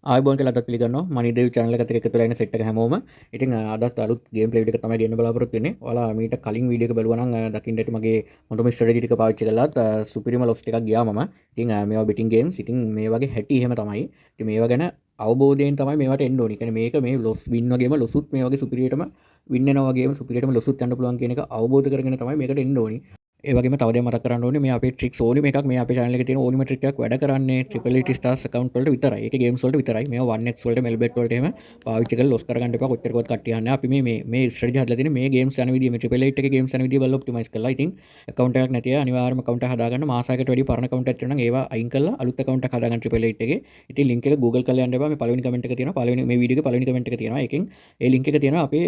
ආයිබෝන් කියලා අදත් පිළිගන්නවා මනි දේව් channel එකට එකතු වෙලා ඉන්න set එක හැමෝම. ඉතින් අදත් අලුත් game play video එක තමයි ගෙන්න බලාපොරොත්තු වෙන්නේ. ඔයාලා මීට කලින් video එක බලුවා නම් දකින්න ඇති මගේ හොඳම strategy ටික පාවිච්චි කළාත් superior loss එකක් ගියා මම. ඉතින් මේවා betting games. ඉතින් මේ වගේ හැටි එහෙම තමයි. ඉතින් මේවා ගැන අවබෝධයෙන් තමයි මේවට එන්න ඕනේ. කියන්නේ මේක මේ loss win වගේම lossුත් මේ වගේ superiorටම win වෙනවා වගේම superiorටම lossුත් යන්න පුළුවන් කියන එක අවබෝධ කරගෙන තමයි මේකට එන්න ඕනේ. ඒවගේ තවද මතක් කරන්න ඕනේ මේ අපේ ට්‍රික් ඕනි එකක් මේ අපේ channel එකේ තියෙන ඕනිම ට්‍රික් එකක් වැඩ කරන්නේ triple it stars account වලට විතරයි. ඒකේ games වලට විතරයි. මේවා 1x වලට melbet වලට එහෙම පාවිච්චි කරලා loss කරගන්න එපා. කොච්චරකවත් කට්ටිය යන්නේ. අපි මේ strategy හදලා තියෙන්නේ මේ games යන විදිය මේ triple it එකේ games යන විදිය බලලා optimize කරලා. ඉතින් account එකක් නැති අය අනිවාර්යයෙන්ම account එක හදාගන්න. මාසයකට වැඩි පරණ account එකක් තියෙනවා නම් ඒවා අයින් කරලා අලුත් account එකක් හදාගන්න triple it එකේ. ඉතින් link එක Google කරලා යන්න එපා. මේ පළවෙනි comment එක තියෙනවා. පළවෙනි මේ video එකේ පළවෙනි comment එක තියෙනවා. ඒකෙන් ඒ link එක තියෙනවා අපේ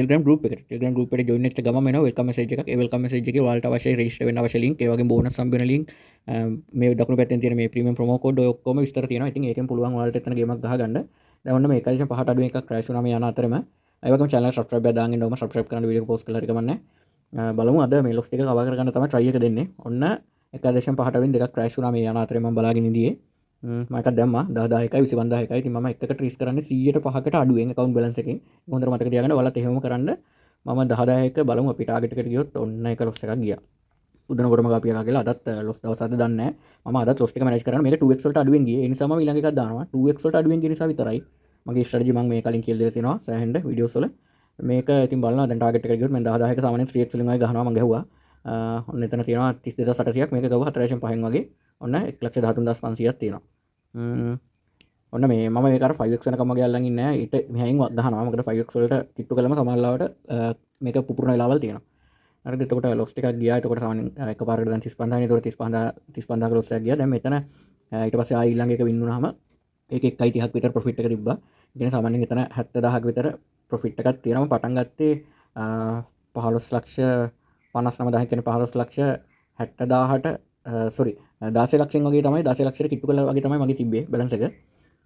Telegram group එකට. Telegram group එකට join වෙච්ච ගමන් එනවා welcome message එකක්. ඒ welcome message එකේ ඔයාලට අවශ්‍ය register වෙන්න අවශ්‍ය link, ඒ වගේම bonus හම්බ වෙන link, මේ දකුණු පැත්තෙන් තියෙන මේ premium promo code ඔය ඔක්කොම විස්තර තියෙනවා. ඉතින් ඒකෙන් පුළුවන් ඔයාලට එතන ගේමක් ගහගන්න. දැන් ඔන්න මේ 1.5ට අඩු එකක් crash වුණා මේ යන අතරම. ඒ වගේම channel එක subscribe එකක් දාගෙන ඉන්න ඕම. subscribe කරන්න video එක post කරලා හරි කමන්නේ. බලමු අද මේ loss ටික කවර් කරගන්න තමයි try එක දෙන්නේ. ඔන්න 1.5ට අඩුවෙන් දෙකක් crash වුණා මේ යන අතරේ මම බලාගෙන ඉඳියේ. මම එකක් දැම්මා 10000යි 25000යි. ඉතින් මම එකකට රිස්ක් කරන්නේ 100ට 5කට අඩුවෙන් account balance එකෙන්. හොඳට මතක තියාගන්න. ඔයාලත් එහෙමම කරන්න. මම 10000ක බලමු අපි target එකට ගියොත් ඔන්න එක loss එකක් ගියා. උදනකොටම අපි යනවා කියලා අදත් loss දවස් අද දන්නේ නැහැ. මම අදත් loss ටික manage කරගන්න. මේක 2x වලට අඩුවෙන් ගියේ. ඒ නිසා මම ඊළඟ එකක් දානවා. 2x වලට අඩුවෙන් ගිය නිසා විතරයි. මගේ strategy මම මේ කලින් කියලා දෙලා තියෙනවා සෑහෙන්න videos වල. මේක ඉතින් බලනවා දැන් target එකට ගියොත් මම 10000ක සාමාන්‍යයෙන් 3x වලින් වගේ ගහනවා. මම ගැහුවා. ඔන්න එතන තියෙනවා 32800ක්. මේක ගව 4.5න් වගේ. ඔන්න 113500ක් තියෙනවා. ඔන්න මේ මම මේක අර 5x වෙනකම් වගේ අල්ලන් ඉන්නේ නැහැ. ඊට මෙහෙන් ගහනවා. මොකද 5x වලට කිට්ටු කළම සමහරවිට මේක පුපුරන වෙලාවල් තියෙනවා. හරිද? එතකොට loss ටිකක් ගියා. එතකොට සාමාන්‍යයෙන් එකපාරකට දැන් 35000 නේ. එතකොට 35000 loss එකක් ගියා. දැන් මෙතන ඊට පස්සේ ආයි ඊළඟ එක win වුණාම ඒක 1.30ක් විතර profit එක තිබ්බා. ඒ කියන්නේ සාමාන්‍යයෙන් එතන 70000ක විතර profit එකක් තියෙනවා. පටන් ගත්තේ 15 ලක්ෂ 59000 කියන්නේ 15 ලක්ෂ 70000ට sorry 16 ලක්ෂෙන් වගේ තමයි 16 ලක්ෂයට කිට්ටු කළා වගේ තමයි මගේ තිබ්බේ balance එක.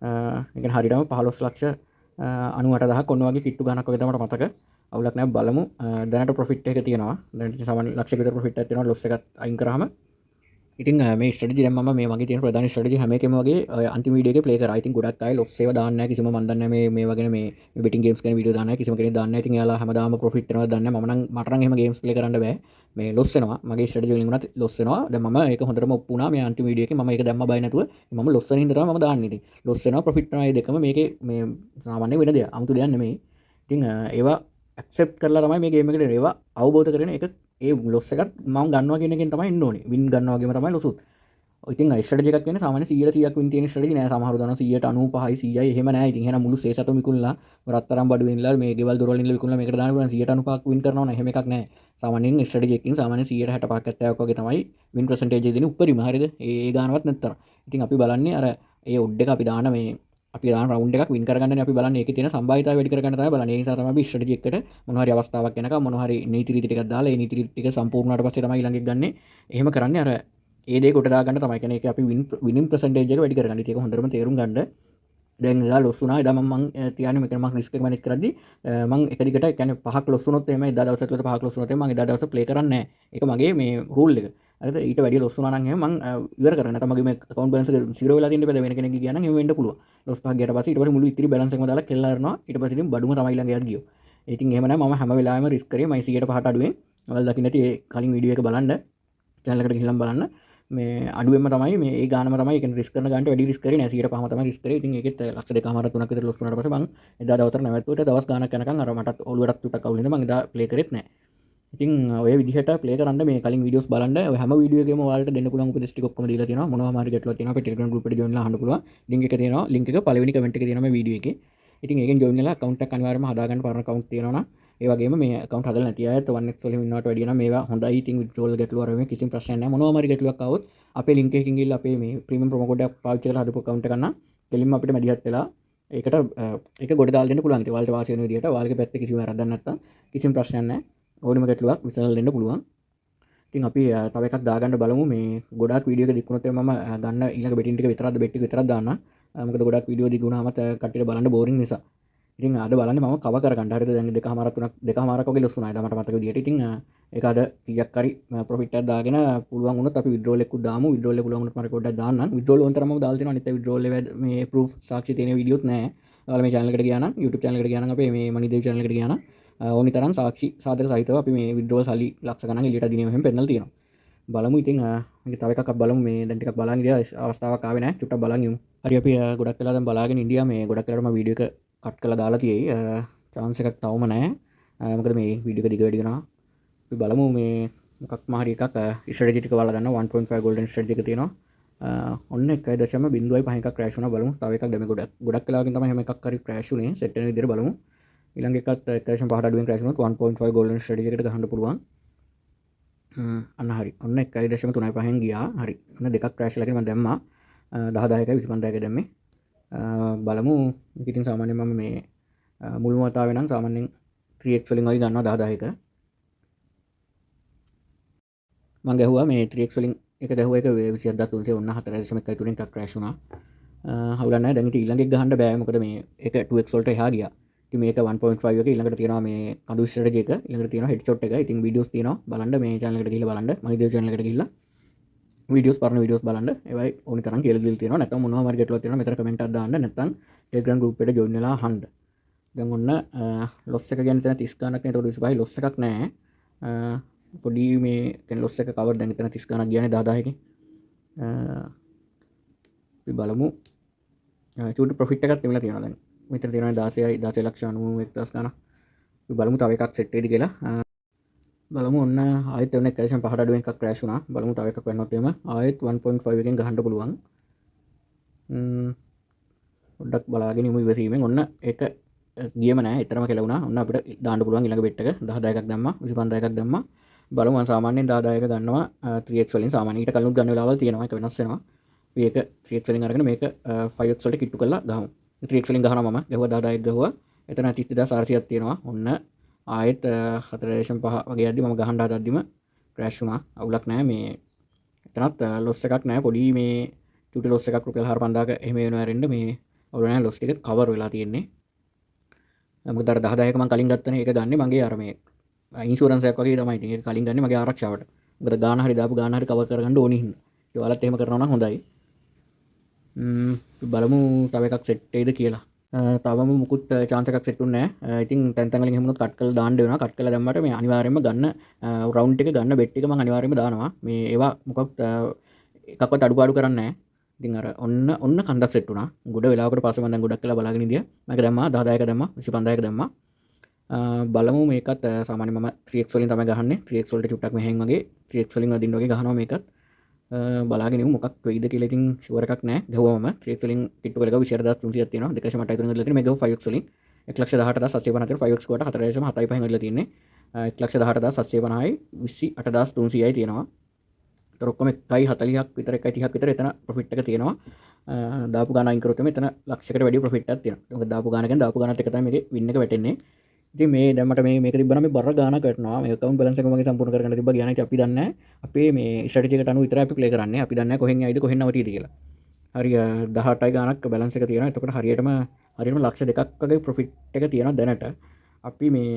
ඒ කියන්නේ හරියටම 15 ලක්ෂ 98000ක් ඔන්න වගේ කිට්ටු ගණනක් වගේ තමයි මට මතක. අවුලක් නැහැ බලමු. දැනට ප්‍රොෆිට් එක තියෙනවා. දැන් සාමාන්‍ය ලක්ෂ විතර ප්‍රොෆිට් එකක් තියෙනවා ලොස් එකත් අයින් කරාම. ඉතින් මේ ස්ට්‍රැටජි දැන් මම මේ මගේ තියෙන ප්‍රධාන ස්ට්‍රැටජි හැම එකම වගේ අන්තිම වීඩියෝ එකේ ප්ලේ කරා. ඉතින් ගොඩක් අය ලොස් ඒවා දාන්නේ නැහැ. කිසිම මන් දන්නේ නැහැ මේ වගේ මේ බෙටිං ගේම්ස් ගැන වීඩියෝ දාන්නේ නැහැ. කිසිම කෙනෙක් දාන්නේ නැහැ. ඉතින් එයාලා හැමදාම ප්‍රොෆිට් වෙනවා දන්නේ නැහැ. මට නම් එහෙම ගේම්ස් ප්ලේ කරන්න බෑ. මේ ලොස් වෙනවා. මගේ ස්ට්‍රැටජි වලින් උනත් ලොස් වෙනවා. දැන් මම ඒක හොඳටම ඔප්පු වුණා මේ අන්තිම වීඩියෝ එකේ. මම ඒක දැම්ම බය නැතුව මම ලොස් වෙන හින්දා තමයි මම දාන්නේ. ඉතින් ලොස් වෙනවා ප්‍රොෆිට් වෙනවා මේ දෙකම මේකේ මේ සාමාන්‍ය වෙන දෙයක්. 아무තු දෙයක් නෙමෙයි. ඉතින් ඒවා ඇක්සෙප්ට් කරලා තමයි මේ ගේම් එකට එන්නේ. ඒවා අවබෝධ කරගෙන ඒක ඒ ලොස් එකත් මම ගන්නවා කියන එකෙන් තමයි එන්න ඕනේ. වින් ගන්නවා වගේම තමයි ලොසුත්. ඉතින් ස්ට්‍රැටජි එකක් කියන්නේ සාමාන්‍ය 100ක් වින් තියෙන ස්ට්‍රැටජි නෑ. සමහරව දන්නවා 95යි 100යි එහෙම නෑ. ඉතින් එහෙනම් මුළු සේසතම විකුණලා රත්තරන් බඩු වෙනලා මේ ගෙවල් දොරවල් ඉන්නලා විකුණලා මේකට දාන්න පුළුවන් 195ක් වින් කරනවා නෑ. එහෙම එකක් නෑ. සාමාන්‍යයෙන් ස්ට්‍රැටජි එකකින් සාමාන්‍ය 165ක් 70ක් වගේ තමයි වින් පර්සන්ටේජ් එක දෙන උඩරිම. හරිද? ඒ ගානවත් නැත්තර. ඉතින් අපි බලන්නේ අර ඒ ඔඩ් එක අපි දාන මේ අපි දාන රවුන්ඩ් එකක් වින් කරගන්නනේ අපි බලන්නේ. ඒකේ තියෙන සම්භාවිතාවය වැඩි කරගන්න තමයි බලන්නේ. ඒ නිසා තමයි අපි ස්ට්‍රැටජි එකට මොනවා හරි අවස්ථාවක් එනකම් මොනවා හරි නීති රීති ටිකක් දාලා ඒ නීති රීති ටික සම්පූර්ණ වුණාට පස්සේ තමයි ඊළඟ එක ගන්නෙ. එහෙම කරන්නේ අර ඒ දේ කොට දාගන්න තමයි. කියන්නේ ඒක අපි විනින් පර්සන්ටේජ් එක වැඩි කරගන්න. ඒක හොඳටම තේරුම් ගන්න. දැන් එදා ලොස් වුණා. එදා මම තියන්නේ මෙතන මම රිස්ක් එක මැනේජ් කරද්දි මම එක දිගට කියන්නේ 5ක් ලොස් වුණොත් එහෙම එදා දවස් ඇතුළත 5ක් ලොස් වුණොත් එහෙම මම එදා දවස් ප්ලේ කරන්නේ නැහැ. ඒක මගේ මේ රූල් එක. හරිද? ඊට වැඩි ලොස් වුණා නම් එහෙම මම ඉවර කරන්නේ. නැත්නම් මගේ මේ account balance එක 0 වෙලා තියෙන බෑ වෙන කෙනෙක් ගියා නම් එහෙම වෙන්න පුළුවන්. ලොස් පහක් ගියට පස්සේ ඊට පස්සේ මුළු ඉතිරි balance එකම දාලා කෙල්ල අරනවා. ඊට පස්සේ ඉතින් බඩුම තමයි ළඟ යත් ගියෝ. ඉතින් එහෙම නැහැ මම හැම වෙලාවෙම රිස්ක් කරේ මම 100ට 5ට අඩුවෙන්. ඔයාලා දකින්න ඇති ඒ කලින් වීඩියෝ එක බලන්න. channel එකට ගිහිල්ලා බලන්න. මේ අඩුවෙන්ම තමයි මේ ගානම තමයි ඒක රිස්ක් කරන ගානට වැඩි රිස්ක් කරේ නෑ 105ම තමයි රිස්ක් කරේ. ඉතින් ඒකෙත් ලක්ෂ 2කමාරක් 3ක් විතර ලොස් වුණාට පස්සේ මම එදා දවසට නැවතුවට දවස් ගානක් යනකම් අර මටත් ඔළුවටත් තුටක් අවුල් වෙනවා. මම එදා ප්ලේ කරෙත් නෑ. ඉතින් ඔය විදිහට ප්ලේ කරන්න මේ කලින් වීඩියෝස් බලන්න. ඔය හැම වීඩියෝ එකේම ඔයාලට දෙන්න පුළුවන් උපදෙස් ටික ඔක්කොම දීලා තියෙනවා. මොනවා හරි ගැටලුවක් තියෙනවා අපේ Telegram group එකට join වෙලා අහන්න පුළුවන්. link එක තියෙනවා. link එක පළවෙනි comment එකේ තියෙනවා මේ වීඩියෝ එකේ. ඉතින් ඒකෙන් join වෙලා account එකක් අනිවාර්යයෙන්ම හදාගන්න පරණ account තියෙනවා නම් ඒ වගේම මේ account හදලා නැති අයත් 1x වලින් ඉන්නවට වැඩිය නම් මේවා හොඳයි. ඉතින් withdrawal ගැටලුව අර මේ කිසිම ප්‍රශ්නයක් නැහැ. මොනවා හරි ගැටලුවක් ආවොත් අපේ link එකකින් ගිහලා අපේ මේ premium promo code එක පාවිච්චි කරලා හදපු account එක ගන්න කෙලින්ම අපිට මැදිහත් වෙලා ඒකට ඒක ගොඩ දාලා දෙන්න පුළුවන්. ඉතින් ඔයාලට වාසිය වෙන විදිහට ඔයාලගේ පැත්තේ කිසිම වැරද්දක් නැත්තම් කිසිම ප්‍රශ්නයක් නැහැ. ඕනම ගැටලුවක් විසඳලා දෙන්න පුළුවන්. ඉතින් අපි තව එකක් දාගන්න බලමු. මේ ගොඩාක් වීඩියෝ එක දික් වුණොත් මම ගන්න ඊළඟ බෙටින් ටික විතරක්ද බෙට් ටික විතරක් දාන්න. මොකද ගොඩාක් වීඩියෝ දික් වුණාම කට්ටියට බලන්න බෝරින් නිසා. ඉතින් අද බලන්නේ මම කව කරගන්න. හරිද? දැන් දෙකමාරක් තුනක් දෙකමාරක් වගේ ලොස් වුණා. එදා මට මතක විදියට. ඉතින් ඒක අද කීයක් හරි ප්‍රොෆිට් එකක් දාගෙන පුළුවන් වුණොත් අපි විඩ්‍රෝල් එකක් දාමු. විඩ්‍රෝල් එක පුළුවන් වුණොත් මම රෙකෝඩ් එකක් දාන්නම්. විඩ්‍රෝල් වන්තරම දාලා තියෙනවා. අනිත් විඩ්‍රෝල් එක මේ ප්‍රූෆ් සාක්ෂි තියෙන වීඩියෝත් නැහැ. ඔයාලා මේ channel එකට ගියා නම් YouTube channel එකට ගියා නම් අපේ මේ මනිදේව channel එකට ගියා නම් ඕනි තරම් සාක්ෂි සාධක සහිතව අපි මේ විඩ්‍රෝල් සල්ලි ලක්ෂ ගණන් එළියට දිනේම එහෙම පෙන්නලා තියෙනවා. බලමු ඉතින් මේක තව එකක් බලමු. මේ දැන් ටිකක් බලන් ඉඳලා අවස්ථාවක් ආවේ නැහැ. චුට්ටක් බලන් යමු. හරි අපි ගොඩක් වෙලා දැන් බලාගෙන ඉන්දියා මේ ගොඩක් වෙලාවට මම වීඩියෝ එක කට් කරලා දාලා තියෙයි. chance එකක් තවම නැහැ. මොකද මේ වීඩියෝ එක දිග වැඩි වෙනවා. අපි බලමු මේ මොකක්ම හරි එකක් ස්ට්‍රැටජි ටික බලලා ගන්න 1.5 golden strategy එක තියෙනවා. ඔන්න 1.05 එකක් ක්‍රෑෂ් වුණා බලමු. තව එකක් දැන් මේ ගොඩක් වෙලාවකින් තමයි හැම එකක් හරි ක්‍රෑෂ් වුනේ. සෙට් වෙන විදිහට බලමු. ඊළඟ එකත් 1.5 අඩුවෙන් ක්‍රෑෂ් වුණොත් 1.5 golden strategy එකට ගහන්න පුළුවන්. අන්න හරි. ඔන්න 1.35න් ගියා. හරි. ඔන්න දෙකක් ක්‍රෑෂ් වෙලා මම දැම්මා. 10 10යි 25යි දැම්මේ. බලමු. මේක ඉතින් සාමාන්‍යයෙන් මම මේ මුල්ම වතාවේ නම් සාමාන්‍යයෙන් 3x වලින් වගේ ගන්නවා 10 10ක. මම ගැහුවා මේ 3x වලින් එක ගැහුවා එක 27394.1 තුලින් එකක් ක්‍රෑෂ් වුණා. හවුලක් නැහැ. දැන් ඉතින් ඊළඟ එක ගහන්න බෑ. මොකද මේ එක 2x වලට එහා ගියා. ඉතින් මේක 1.5 එක ඊළඟට තියෙනවා මේ කඳු ස්ට්‍රැටජි එක. ඊළඟට තියෙනවා හෙඩ්ෂොට් එක. ඉතින් වීඩියෝස් තියෙනවා. බලන්න මේ channel එකට ගිහිල්ලා බලන්න. මනිදේව channel එකට ගිහිල්ලා වීඩියෝස් පරණ වීඩියෝස් බලන්න. ඒවයි ඕනි තරම් කියලා දීලා තියෙනවා. නැත්නම් මොනවා හරි ගැටලුවක් තියෙනවා මෙතන කමෙන්ට් එකක් දාන්න. නැත්නම් Telegram group එකට join වෙලා අහන්න. දැන් ඔන්න loss එක ගැන එතන 30 ගණනක් නේ. ඒතකොට 25 loss එකක් නැහැ. පොඩි මේ කියන්නේ loss එක cover දැන් එතන 30 ගණනක් ගියානේ 10 10කින්. අපි බලමු. චූටි ප්‍රොෆිට් එකක් තිබිලා තියෙනවා දැන්. මෙතන තියෙනවා 16,91,000 ගණන්. අපි බලමු තව එකක් සෙට් වෙයිද කියලා. බලමු ඔන්න ආයෙත් ඔන්න 1.5 අඩුවෙන් එකක් ක්‍රෑෂ් වුණා. බලමු තව එකක් වෙනවොත් එහෙම ආයෙත් 1.5 එකෙන් ගහන්න පුළුවන්. පොඩ්ඩක් බලාගෙන ඉමු ඉවසීමෙන්. ඔන්න ඒක ගියම නෑ. එතරම් කෙලවුණා. ඔන්න අපිට දාන්න පුළුවන් ඊළඟ බෙට් එක 10 10ක් දැම්මා. 25 එකක් දැම්මා. බලමු මම සාමාන්‍යයෙන් 10 10ක ගන්නවා 3x වලින්. සාමාන්‍යයෙන් ඊට කලින් ගන්න වෙලාවල් තියෙනවා. ඒක වෙනස් වෙනවා. අපි ඒක 3x වලින් අරගෙන මේක 5x වලට කිට්ටු කරලා ගහමු. 3x වලින් ගහනවා මම. ගැහුවා 10 10ක් ගැහුවා. එතන 30400ක් තියෙනවා. ඔන්න ආයෙත් 4.5 වගේ යද්දි මම ගහන්න හදද්දිම ක්‍රෑෂ් වුණා. අවුලක් නැහැ මේ. එතනත් ලොස් එකක් නැහැ. පොඩි මේ චුටි ලොස් එකක් රුපියල් 4,500ක එහෙම වෙනවා ඇරෙන්න මේ අවුල නැහැ. ලොස් ටික කවර් වෙලා තියෙන්නේ. මොකද අර 10 10ක මම කලින් ගත්තනේ ඒක ගන්නේ මගේ අර මේ ඉන්ෂුරන්ස් එකක් වගේ තමයි. ඉතින් ඒක කලින් ගන්නේ මගේ ආරක්ෂාවට. මොකද ගාන හරි දාපු ගාන හරි කවර් කරගන්න ඕනේ හින්දා. ඒ ඔයාලත් එහෙම කරනවා නම් හොඳයි. බලමු තව එකක් සෙට් වෙයිද කියලා. තවම මුකුත් chance එකක් සෙට් වුණේ නැහැ. ඉතින් තැන් තැන් වලින් එහෙම වුණොත් කට් කරලා දාන්න වෙනවා. කට් කරලා දැම්මට මේ අනිවාර්යයෙන්ම ගන්න රවුන්ඩ් එක ගන්න බෙට් එක මම අනිවාර්යයෙන්ම දානවා. මේ ඒවා මොකක් එකක්වත් අඩුපාඩු කරන්නේ නැහැ. ඉතින් අර ඔන්න කන්දක් සෙට් වුණා. ගොඩ වෙලාවකට පස්සේ මම දැන් ගොඩක් වෙලා බලාගෙන ඉඳියා. මේක දැම්මා 10 10ක දැම්මා 25ක දැම්මා. බලමු මේකත් සාමාන්‍යයෙන් මම 3x වලින් තමයි ගහන්නේ. 3x වලට චුට්ටක් මෙහෙන් වගේ 3x වලින් වදින්න වගේ ගහනවා මේකත්. බලාගෙන ඉමු මොකක් වෙයිද කියලා. ඉතින් ෂුවර් එකක් නැහැ. ගහුවම 3x වලින් කිට්ටු කරලා 24300ක් තියෙනවා. 2.8 තුන ඉඳලා තියෙන මේ ගහුව 5x වලින් 1,18,750 5x කොට 4.75 ඉඳලා තියෙන්නේ. 1,18,750යි 28,300යි තියෙනවා. ඒතර ඔක්කොම 1.40ක් විතර 1.30ක් විතර එතන ප්‍රොෆිට් එක තියෙනවා. දාපු ගාන අයින් කරොත් එතන ලක්ෂයකට වැඩි ප්‍රොෆිට් එකක් තියෙනවා. මොකද දාපු ගාන කියන්නේ දාපු ගානත් එක තමයි මේකේ වින් එක වැටෙන්නේ. ඉතින් මේ දැන් මට මේක තිබ්බනම් මේ බර ගානක් වැටෙනවා. මේ account balance එක මගේ සම්පූර්ණ කරගන්න තිබ්බා ගියා නම් අපි දන්නේ නැහැ. අපේ මේ strategy එකට අනුව විතරයි අපි play කරන්නේ. අපි දන්නේ නැහැ කොහෙන් යයිද කොහෙන් නවතීද කියලා. හරි 18යි ගානක් balance එක තියෙනවා. එතකොට හරියටම ලක්ෂ 2ක් වගේ profit එක තියෙනවා දැනට. අපි මේ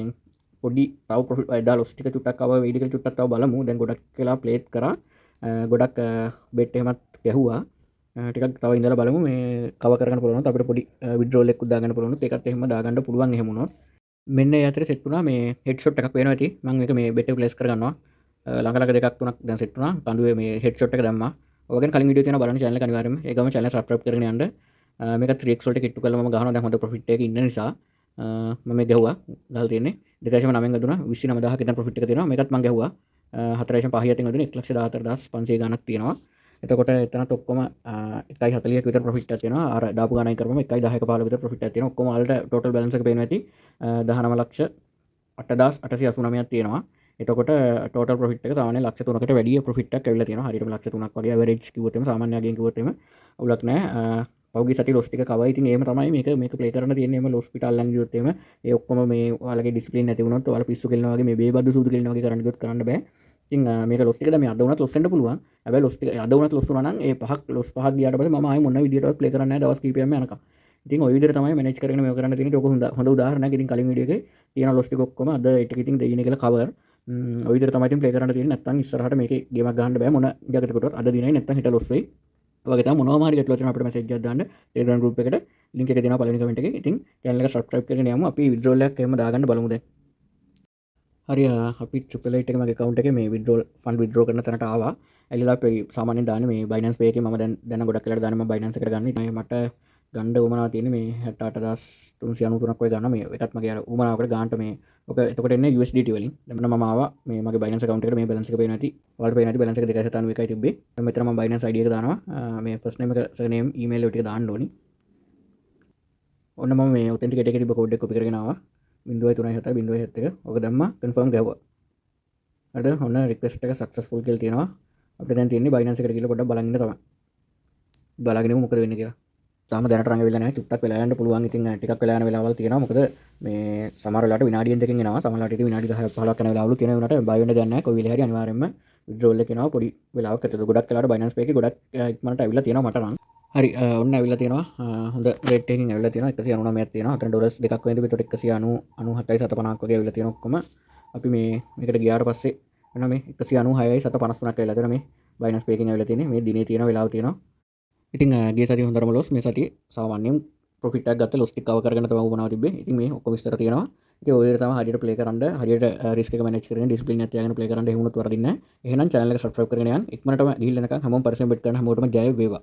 පොඩි තව profit එදා loss ටික චුට්ටක් ආව වෙයිද කියලා චුට්ටක් තව බලමු. දැන් ගොඩක් වෙලා play කරා. ගොඩක් bet එහෙමත් ගැහුවා. ටිකක් තව ඉඳලා බලමු මේ cover කරගන්න පුළුවන් නම් අපිට පොඩි withdrawal එකක් දාගන්න පුළුවන්. ඒකත් එහෙම දාගන්න පුළුවන් එහෙම වුණොත්. මෙන්න ඒ අතර සෙට් වුණා මේ හෙඩ්ෂොට් එකක් වෙනවා ඇති. මම මේක මේ bet එක ප්ලේස් කරගන්නවා. ළඟ ළඟ දෙකක් තුනක් දැන් සෙට් වුණා. කඳුවේ මේ හෙඩ්ෂොට් එක දැම්මා. ඔය ගැන කලින් වීඩියෝ තියෙනවා බලන්න channel එක අනිවාර්යයෙන්ම. ඒ ගම channel subscribe කරගෙන යන්න. මේක 3x වලට කිට්ටු කරලා මම ගහනවා. දැන් හොඳ profit එකක ඉන්න නිසා මම මේ ගැහුවා. ගහලා තියෙන්නේ 2.9න් ගදුනා 29000ක ඉතින් profit එක තියෙනවා. මේකත් මම ගැහුවා. 4.5 යෙන් ගදුනේ 1,14,500 ගණක් තියෙනවා. එතකොට එතනත් ඔක්කොම 1.40ක විතර ප්‍රොෆිට් එකක් තියෙනවා. අර දාපු ගණන් කරපුවම 1.10ක 15 විතර ප්‍රොෆිට් එකක් තියෙනවා. ඔක්කොම වලට ටෝටල් බැලන්ස් එක පේනවා ඇති 19,08,889ක් තියෙනවා. එතකොට ටෝටල් ප්‍රොෆිට් එක සාමාන්‍යයෙන් ලක්ෂ 3කට වැඩි ප්‍රොෆිට් එකක් ඇවිල්ලා තියෙනවා. හරියටම ලක්ෂ 3ක් වගේ ඇවරේජ් කිව්වොත් එම සාමාන්‍ය අගයෙන් කිව්වොත් එම අවුලක් නැහැ. පෞගි සති ලොස් ටික කවයි. ඉතින් එහෙම තමයි මේක ප්ලේ කරන්න තියෙන්නේ. එහෙම ලොස් පිට අල්ලන් ගියොත් එම ඒ ඔක්කොම මේ ඔයාලගේ ඩිසිප්ලින් නැති වුණොත් ඔයාලා පිස්සු කෙලිනවා වගේ මේ බේබද්දු සූදු කෙලිනවා වගේ කරන්න ගියොත් කරන්න බෑ. ඉතින් මේක ලොස් ටික දැන් මේ අද වුණත් ලොස් වෙන්න පුළුවන්. හැබැයි ලොස් ටික අද වුණත් ලොස් වුණා නම් ඒ ලොස් පහක් ගියාට පස්සේ මම ආයෙ මොන විදියටවත් ප්ලේ කරන්නේ නැහැ දවස් කිහිපයක්ම යනකම්. ඉතින් ওই විදිහට තමයි මැනේජ් කරගෙන මේක කරන්න තියෙන්නේ. ඒක හොඳ උදාහරණයක්. ඉතින් කලින් වීඩියෝ එකේ තියෙන ලොස් ටික ඔක්කොම අද ඒක ඉතින් දෙයිනේ කියලා කවර්. ඔය විදිහට තමයි ඉතින් ප්ලේ කරන්න තියෙන්නේ. නැත්නම් ඉස්සරහට මේකේ ගේමක් ගහන්න බෑ මොන ජගතකටවත්. අද දිනයි නැත්නම් හෙට ලොස් වෙයි. වගේ තමයි මොනවා හරි ගැටලුවක් තියෙනවා අපිට මැසේජ් එකක් දාන්න Telegram group එකට. link එක දෙනවා පළවෙනි කමෙන්ට් එකේ. ඉතින් channel එක subscribe කරගෙන යමු. අපි withdrawal එකක් එහෙම දාගන්න බලමු දැන්. හරි අපි triple eight එක මගේ account එකේ මේ withdrawal fund withdraw කරන තැනට ආවා. ඇලිලා අපි සාමාන්‍යයෙන් දාන්නේ මේ Binance Pay එකේ මම දැන් ගොඩක් වෙලාවට දාන්නේ මම Binance එකට ගන්න. මට ගන්න උවමනාව තියෙන්නේ මේ 68393ක් වගේ ගන්න මේ එකත් මගේ අර උවමනාවකට ගන්නට මේ ඔක එතකොට එන්නේ USDT වලින්. දැන් මම ආවා මේ මගේ Binance account එකට මේ balance එක පේන්නේ නැති. ඔයාලට පේන්නේ නැති balance එක 291යි තිබ්බේ. දැන් මෙතන මම Binance ID එක දානවා. මේ first name එක second name email එක ටික දාන්න ඕනි. ඔන්න මම මේ authenticate එකේ තිබ්බ code එක copy කරගෙන ආවා. 0.37.71 ඔක දැම්මා confirm ගැහුවා. හරිද? ඔන්න request එක successful කියලා තියෙනවා. අපිට දැන් තියෙන්නේ Binance එකට ගිහලා පොඩ්ඩක් බලන් ඉන්න තමයි. බලාගෙන ඉමු මොකද වෙන්නේ කියලා. තාම දැනට රඟ වෙලා නැහැ. චුට්ටක් වෙලා යන්න පුළුවන්. ඉතින් ටිකක් වෙලා යන වෙලාවල් තියෙනවා. මොකද මේ සමහර වෙලාවට විනාඩියෙන් දෙකකින් එනවා. සමහර වෙලාවට ඉතින් විනාඩි 10ක් 15ක් යන වෙලාවලු තියෙන උනට බය වෙන්න දෙයක් නැහැ. කොයි වෙලේ හරි අනිවාර්යයෙන්ම withdrawal එක එනවා. පොඩි වෙලාවක් ඇතුළත. ගොඩක් වෙලාවට Binance Pay එකේ ගොඩක් ඉක්මනට ඇවිල්ලා තියෙනවා මට නම්. හරි ඔන්න ඇවිල්ලා තියෙනවා. හොඳ රේට් එකකින් ඇවිල්ලා තියෙනවා. 199ක් තියෙනවා. අතන ඩොලර්ස් දෙකක් වෙනද විතර 197.50ක් වගේ ඇවිල්ලා තියෙනවා ඔක්කොම. අපි මේකට ගියාට පස්සේ වෙන මේ 196.53ක් ඇවිල්ලා තියෙනවා. මේ Binance Pay එකෙන් ඇවිල්ලා තියෙන්නේ. මේ දිනේ තියෙන වෙලාව තියෙනවා. ඉතින් ගිය සතියේ හොඳටම ලොස් මේ සතියේ සාමාන්‍යයෙන් ප්‍රොෆිට් එකක් ගත්ත ලොස් ටික කවර් කරගෙන තමයි උවමනාව තිබ්බේ. ඉතින් මේ ඔක්කොම විස්තර තියෙනවා. ඉතින් ඔය විදිහට තමයි හරියට ප්ලේ කරන්න හරියට රිස්ක් එක මැනේජ් කරගෙන ඩිසිප්ලින් එකක් තියාගෙන ප්ලේ කරන්න එහෙම වුණොත් වරදින්නේ නැහැ. එහෙනම් channel එක subscribe කරගෙන යන්න. ඉක්මනටම ගිහිල්ලා නැකන් හැමෝම පරිස්සම් බෙට් කරන හැමෝටම ජය වේවා.